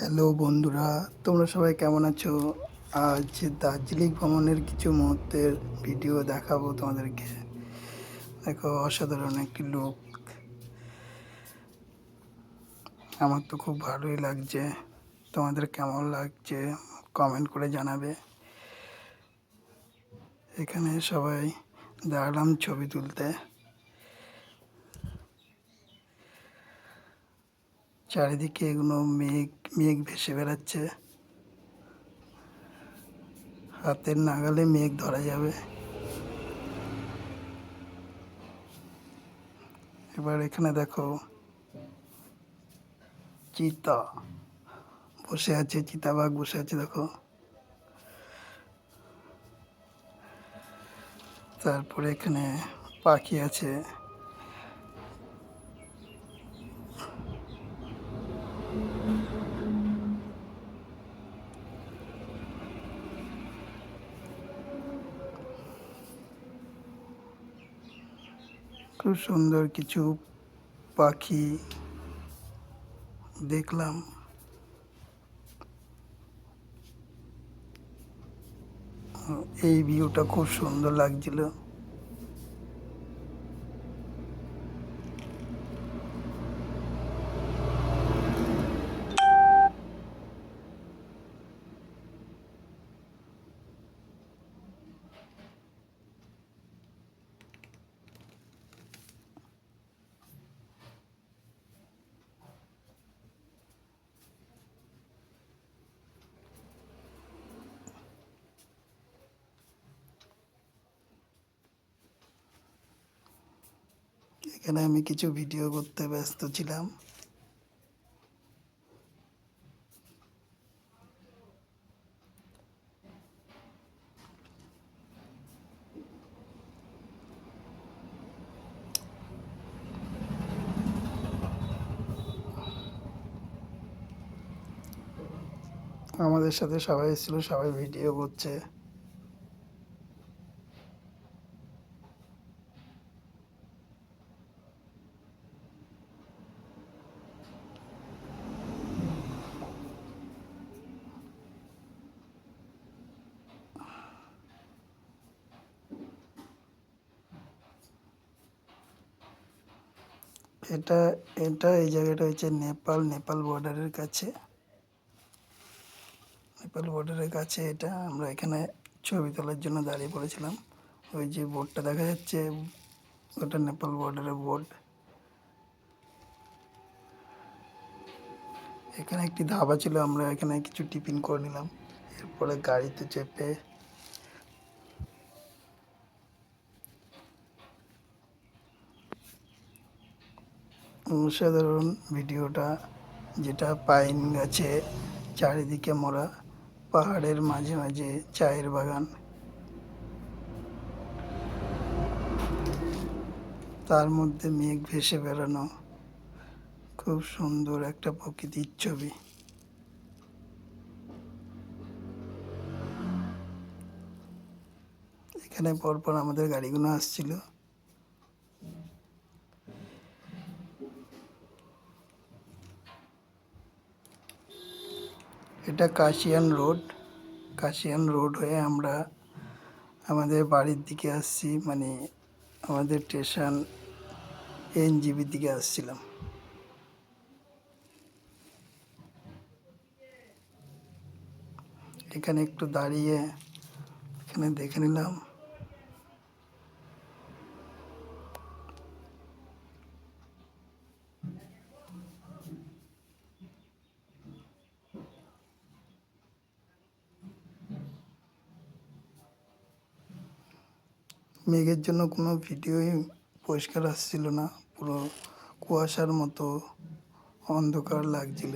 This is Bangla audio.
হ্যালো বন্ধুরা, তোমরা সবাই কেমন আছো? আজ দার্জিলিং ভ্রমণের কিছু মুহূর্তের ভিডিও দেখাবো তোমাদেরকে। দেখো, অসাধারণ একটি লুক। আমার তো খুব ভালোই লাগছে। তোমাদের কেমন লাগছে কমেন্ট করে জানাবে। এখানে সবাই দাঁড়ালাম ছবি তুলতে। চারিদিকে এগুলো মেঘ মেঘ ভেসে বেড়াচ্ছে। হাতের নাগালে মেঘ ধরা যাবে। এবার এখানে দেখো, চিতা বসে আছে, চিতাবাঘ বসে আছে দেখো। তারপরে এখানে পাখি আছে। খুব সুন্দর কিছু পাখি দেখলাম। এই ভিউটা খুব সুন্দর লাগছিল। এখানে আমি কিছু ভিডিও করতে ব্যস্ত ছিলাম। আমাদের সাথে সবাই এসেছিল, সবাই ভিডিও করছে। এটা এটা এই জায়গাটা হচ্ছে নেপাল বর্ডারের কাছে। নেপাল বর্ডারের কাছে এটা। আমরা এখানে ছবি তোলার জন্য দাঁড়িয়ে পড়েছিলাম। ওই যে বোর্ডটা দেখা যাচ্ছে, ওটা নেপাল বর্ডারের বোর্ড। এখানে একটি ধাবা ছিল, আমরা এখানে কিছু টিফিন করে নিলাম। এরপরে গাড়িতে চেপে অসাধারণ ভিডিওটা, যেটা পাইন গাছে চারিদিকে মোড়া, পাহাড়ের মাঝে মাঝে চায়ের বাগান, তার মধ্যে মেঘ ভেসে বেড়ানো। খুব সুন্দর একটা প্রকৃতির ছবি। এখানে পরপর আমাদের গাড়িগুলো আসছিল। এটা কাশিয়ান রোড হয়ে আমরা আমাদের বাড়ির দিকে আসছি, মানে আমাদের স্টেশন এনজিবির দিকে আসছিলাম। এখানে একটু দাঁড়িয়ে এখানে দেখে নিলাম। মেঘের জন্য কোনো ভিডিওই পরিষ্কার আসছিল না, পুরো কুয়াশার মতো অন্ধকার লাগছিল।